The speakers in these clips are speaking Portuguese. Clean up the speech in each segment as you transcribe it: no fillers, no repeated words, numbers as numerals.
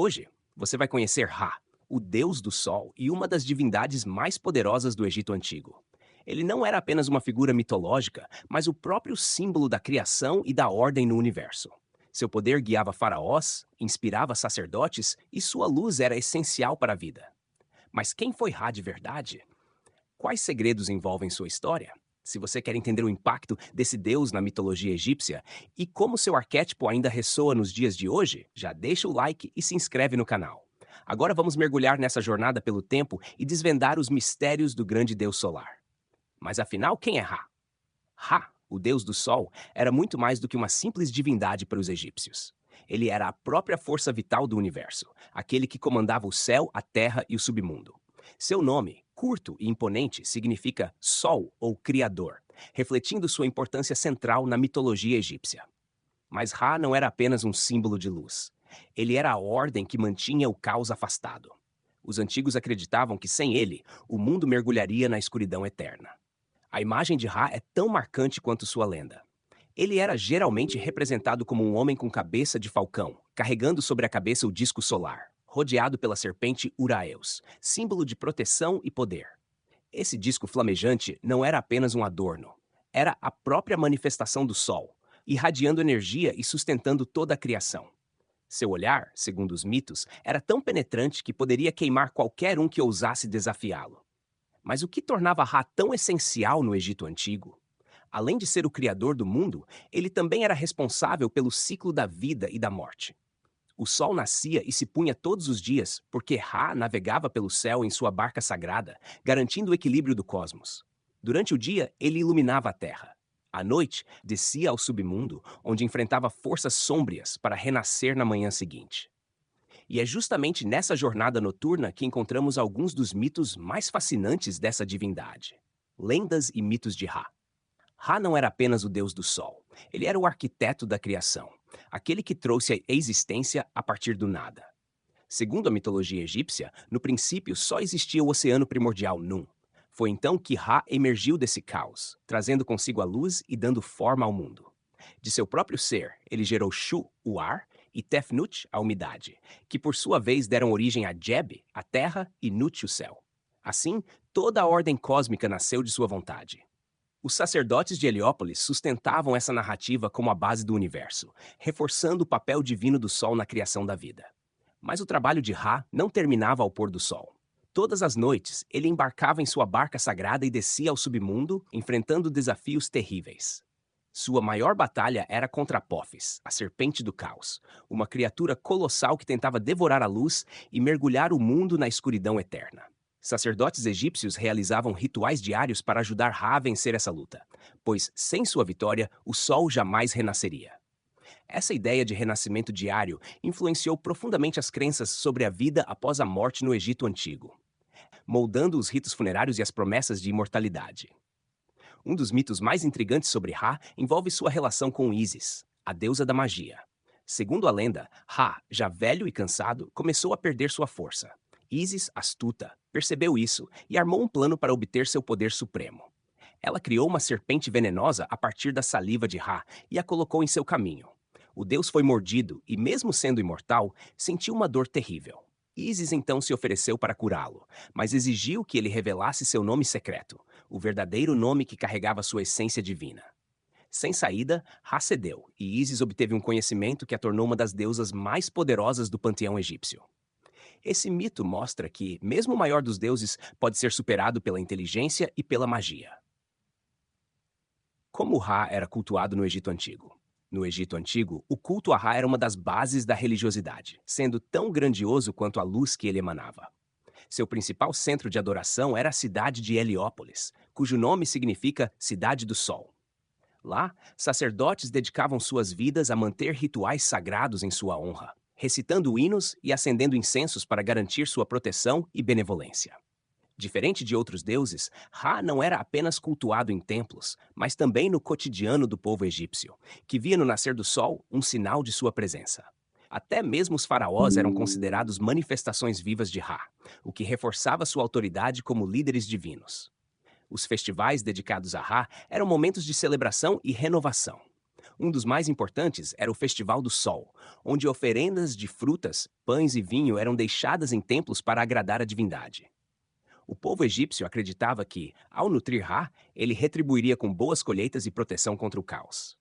Hoje, você vai conhecer Ra, o deus do sol e uma das divindades mais poderosas do Egito Antigo. Ele não era apenas uma figura mitológica, mas o próprio símbolo da criação e da ordem no universo. Seu poder guiava faraós, inspirava sacerdotes e sua luz era essencial para a vida. Mas quem foi Ra de verdade? Quais segredos envolvem sua história? Se você quer entender o impacto desse deus na mitologia egípcia e como seu arquétipo ainda ressoa nos dias de hoje, já deixa o like e se inscreve no canal. Agora vamos mergulhar nessa jornada pelo tempo e desvendar os mistérios do grande deus solar. Mas afinal, quem é Ra? Ra, o deus do sol, era muito mais do que uma simples divindade para os egípcios. Ele era a própria força vital do universo, aquele que comandava o céu, a terra e o submundo. Seu nome, curto e imponente, significa Sol ou Criador, refletindo sua importância central na mitologia egípcia. Mas Ra não era apenas um símbolo de luz. Ele era a ordem que mantinha o caos afastado. Os antigos acreditavam que sem ele, o mundo mergulharia na escuridão eterna. A imagem de Ra é tão marcante quanto sua lenda. Ele era geralmente representado como um homem com cabeça de falcão, carregando sobre a cabeça o disco solar, rodeado pela serpente Uraeus, símbolo de proteção e poder. Esse disco flamejante não era apenas um adorno, era a própria manifestação do sol, irradiando energia e sustentando toda a criação. Seu olhar, segundo os mitos, era tão penetrante que poderia queimar qualquer um que ousasse desafiá-lo. Mas o que tornava Ra tão essencial no Egito Antigo? Além de ser o criador do mundo, ele também era responsável pelo ciclo da vida e da morte. O sol nascia e se punha todos os dias, porque Ra navegava pelo céu em sua barca sagrada, garantindo o equilíbrio do cosmos. Durante o dia, ele iluminava a terra. À noite, descia ao submundo, onde enfrentava forças sômbrias para renascer na manhã seguinte. E é justamente nessa jornada noturna que encontramos alguns dos mitos mais fascinantes dessa divindade. Lendas e mitos de Ra. Ra não era apenas o deus do sol, ele era o arquiteto da criação, aquele que trouxe a existência a partir do nada. Segundo a mitologia egípcia, no princípio só existia o oceano primordial Num. Foi então que Ra emergiu desse caos, trazendo consigo a luz e dando forma ao mundo. De seu próprio ser, ele gerou Shu, o ar, e Tefnut, a umidade, que por sua vez deram origem a Geb, a terra, e Nut, o céu. Assim, toda a ordem cósmica nasceu de sua vontade. Os sacerdotes de Heliópolis sustentavam essa narrativa como a base do universo, reforçando o papel divino do sol na criação da vida. Mas o trabalho de Ra não terminava ao pôr do sol. Todas as noites, ele embarcava em sua barca sagrada e descia ao submundo, enfrentando desafios terríveis. Sua maior batalha era contra Apophis, a serpente do caos, uma criatura colossal que tentava devorar a luz e mergulhar o mundo na escuridão eterna. Sacerdotes egípcios realizavam rituais diários para ajudar Ra a vencer essa luta, pois, sem sua vitória, o sol jamais renasceria. Essa ideia de renascimento diário influenciou profundamente as crenças sobre a vida após a morte no Egito Antigo, moldando os ritos funerários e as promessas de imortalidade. Um dos mitos mais intrigantes sobre Ra envolve sua relação com Ísis, a deusa da magia. Segundo a lenda, Ra, já velho e cansado, começou a perder sua força. Ísis, astuta, percebeu isso e armou um plano para obter seu poder supremo. Ela criou uma serpente venenosa a partir da saliva de Ra e a colocou em seu caminho. O deus foi mordido e, mesmo sendo imortal, sentiu uma dor terrível. Ísis então se ofereceu para curá-lo, mas exigiu que ele revelasse seu nome secreto, o verdadeiro nome que carregava sua essência divina. Sem saída, Ra cedeu, e Ísis obteve um conhecimento que a tornou uma das deusas mais poderosas do panteão egípcio. Esse mito mostra que, mesmo o maior dos deuses, pode ser superado pela inteligência e pela magia. Como Ra era cultuado no Egito Antigo? No Egito Antigo, o culto a Ra era uma das bases da religiosidade, sendo tão grandioso quanto a luz que ele emanava. Seu principal centro de adoração era a cidade de Heliópolis, cujo nome significa Cidade do Sol. Lá, sacerdotes dedicavam suas vidas a manter rituais sagrados em sua honra, recitando hinos e acendendo incensos para garantir sua proteção e benevolência. Diferente de outros deuses, Ra não era apenas cultuado em templos, mas também no cotidiano do povo egípcio, que via no nascer do sol um sinal de sua presença. Até mesmo os faraós eram considerados manifestações vivas de Ra, o que reforçava sua autoridade como líderes divinos. Os festivais dedicados a Ra eram momentos de celebração e renovação. Um dos mais importantes era o Festival do Sol, onde oferendas de frutas, pães e vinho eram deixadas em templos para agradar a divindade. O povo egípcio acreditava que, ao nutrir Ra, ele retribuiria com boas colheitas e proteção contra o caos.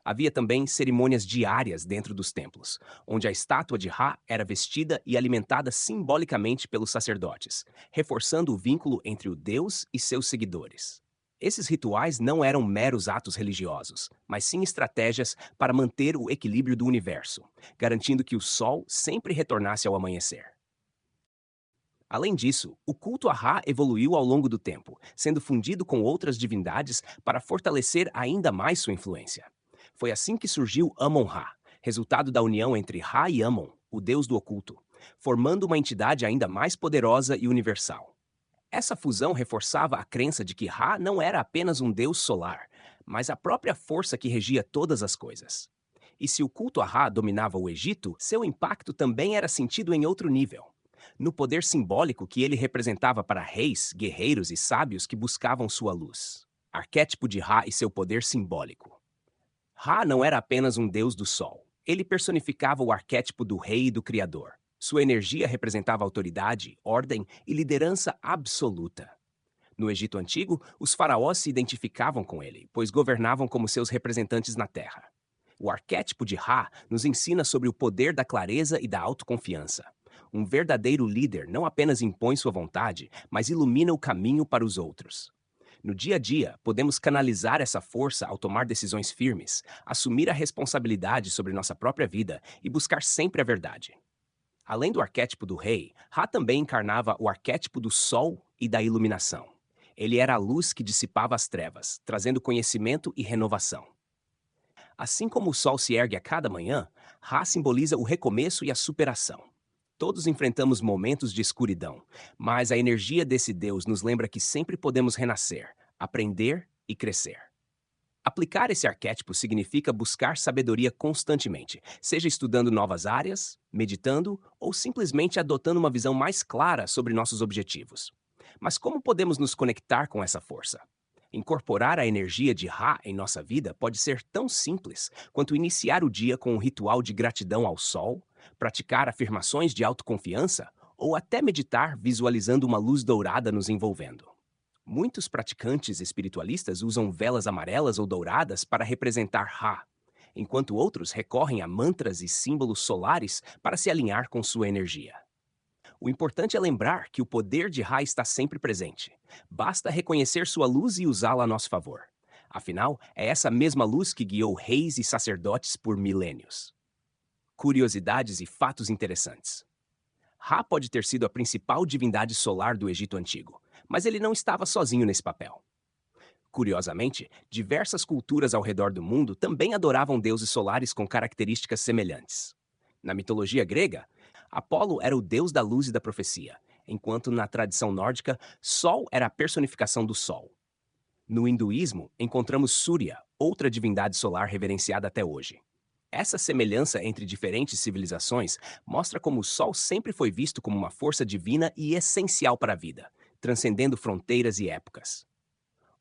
Havia também cerimônias diárias dentro dos templos, onde a estátua de Ra era vestida e alimentada simbolicamente pelos sacerdotes, reforçando o vínculo entre o deus e seus seguidores. Esses rituais não eram meros atos religiosos, mas sim estratégias para manter o equilíbrio do universo, garantindo que o sol sempre retornasse ao amanhecer. Além disso, o culto a Ra evoluiu ao longo do tempo, sendo fundido com outras divindades para fortalecer ainda mais sua influência. Foi assim que surgiu Amon-Ra, resultado da união entre Ra e Amon, o deus do oculto, formando uma entidade ainda mais poderosa e universal. Essa fusão reforçava a crença de que Ra não era apenas um deus solar, mas a própria força que regia todas as coisas. E se o culto a Ra dominava o Egito, seu impacto também era sentido em outro nível. No poder simbólico que ele representava para reis, guerreiros e sábios que buscavam sua luz. Arquétipo de Ra e seu poder simbólico. Ra não era apenas um deus do sol. Ele personificava o arquétipo do rei e do criador. Sua energia representava autoridade, ordem e liderança absoluta. No Egito Antigo, os faraós se identificavam com ele, pois governavam como seus representantes na terra. O arquétipo de Ra nos ensina sobre o poder da clareza e da autoconfiança. Um verdadeiro líder não apenas impõe sua vontade, mas ilumina o caminho para os outros. No dia a dia, podemos canalizar essa força ao tomar decisões firmes, assumir a responsabilidade sobre nossa própria vida e buscar sempre a verdade. Além do arquétipo do rei, Ra também encarnava o arquétipo do sol e da iluminação. Ele era a luz que dissipava as trevas, trazendo conhecimento e renovação. Assim como o sol se ergue a cada manhã, Ra simboliza o recomeço e a superação. Todos enfrentamos momentos de escuridão, mas a energia desse Deus nos lembra que sempre podemos renascer, aprender e crescer. Aplicar esse arquétipo significa buscar sabedoria constantemente, seja estudando novas áreas, meditando ou simplesmente adotando uma visão mais clara sobre nossos objetivos. Mas como podemos nos conectar com essa força? Incorporar a energia de Ra em nossa vida pode ser tão simples quanto iniciar o dia com um ritual de gratidão ao sol, praticar afirmações de autoconfiança ou até meditar visualizando uma luz dourada nos envolvendo. Muitos praticantes espiritualistas usam velas amarelas ou douradas para representar Ra, enquanto outros recorrem a mantras e símbolos solares para se alinhar com sua energia. O importante é lembrar que o poder de Ra está sempre presente. Basta reconhecer sua luz e usá-la a nosso favor. Afinal, é essa mesma luz que guiou reis e sacerdotes por milênios. Curiosidades e fatos interessantes. Ra pode ter sido a principal divindade solar do Egito Antigo, mas ele não estava sozinho nesse papel. Curiosamente, diversas culturas ao redor do mundo também adoravam deuses solares com características semelhantes. Na mitologia grega, Apolo era o deus da luz e da profecia, enquanto na tradição nórdica, Sol era a personificação do Sol. No hinduísmo, encontramos Surya, outra divindade solar reverenciada até hoje. Essa semelhança entre diferentes civilizações mostra como o Sol sempre foi visto como uma força divina e essencial para a vida, transcendendo fronteiras e épocas.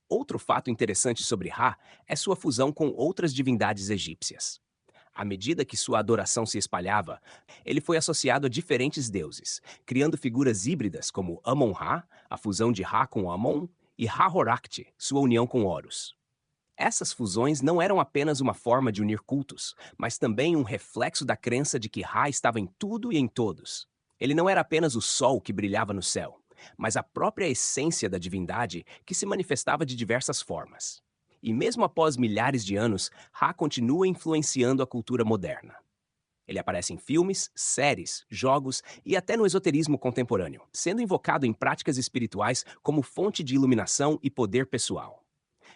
Outro fato interessante sobre Ra é sua fusão com outras divindades egípcias. À medida que sua adoração se espalhava, ele foi associado a diferentes deuses, criando figuras híbridas como Amon-Ra, a fusão de Ra com Amon, e Ra-Horakhti, sua união com Horus. Essas fusões não eram apenas uma forma de unir cultos, mas também um reflexo da crença de que Ra estava em tudo e em todos. Ele não era apenas o sol que brilhava no céu, mas a própria essência da divindade que se manifestava de diversas formas. E mesmo após milhares de anos, Ra continua influenciando a cultura moderna. Ele aparece em filmes, séries, jogos e até no esoterismo contemporâneo, sendo invocado em práticas espirituais como fonte de iluminação e poder pessoal.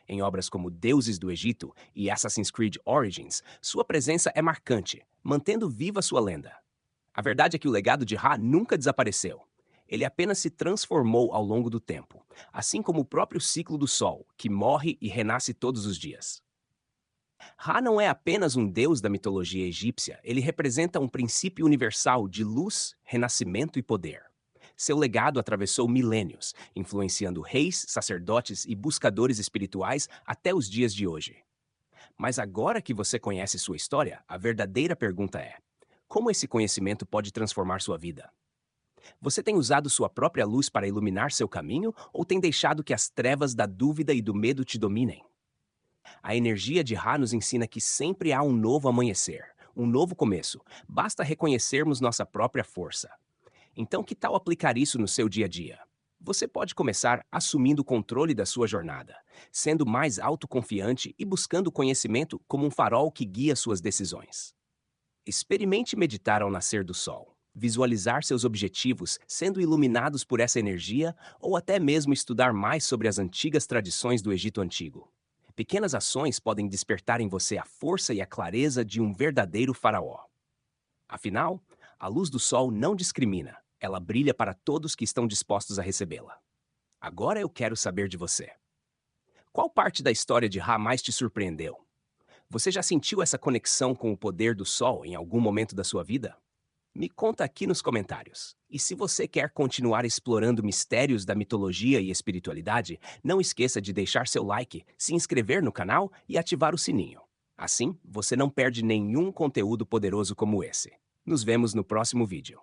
Em obras como Deuses do Egito e Assassin's Creed Origins, sua presença é marcante, mantendo viva sua lenda. A verdade é que o legado de Ra nunca desapareceu. Ele apenas se transformou ao longo do tempo, assim como o próprio ciclo do Sol, que morre e renasce todos os dias. Ra não é apenas um deus da mitologia egípcia, ele representa um princípio universal de luz, renascimento e poder. Seu legado atravessou milênios, influenciando reis, sacerdotes e buscadores espirituais até os dias de hoje. Mas agora que você conhece sua história, a verdadeira pergunta é: como esse conhecimento pode transformar sua vida? Você tem usado sua própria luz para iluminar seu caminho ou tem deixado que as trevas da dúvida e do medo te dominem? A energia de Ra nos ensina que sempre há um novo amanhecer, um novo começo. Basta reconhecermos nossa própria força. Então, que tal aplicar isso no seu dia a dia? Você pode começar assumindo o controle da sua jornada, sendo mais autoconfiante e buscando o conhecimento como um farol que guia suas decisões. Experimente meditar ao nascer do sol, visualizar seus objetivos sendo iluminados por essa energia ou até mesmo estudar mais sobre as antigas tradições do Egito Antigo. Pequenas ações podem despertar em você a força e a clareza de um verdadeiro faraó. Afinal, a luz do sol não discrimina, ela brilha para todos que estão dispostos a recebê-la. Agora eu quero saber de você. Qual parte da história de Ra mais te surpreendeu? Você já sentiu essa conexão com o poder do sol em algum momento da sua vida? Me conta aqui nos comentários. E se você quer continuar explorando mistérios da mitologia e espiritualidade, não esqueça de deixar seu like, se inscrever no canal e ativar o sininho. Assim, você não perde nenhum conteúdo poderoso como esse. Nos vemos no próximo vídeo.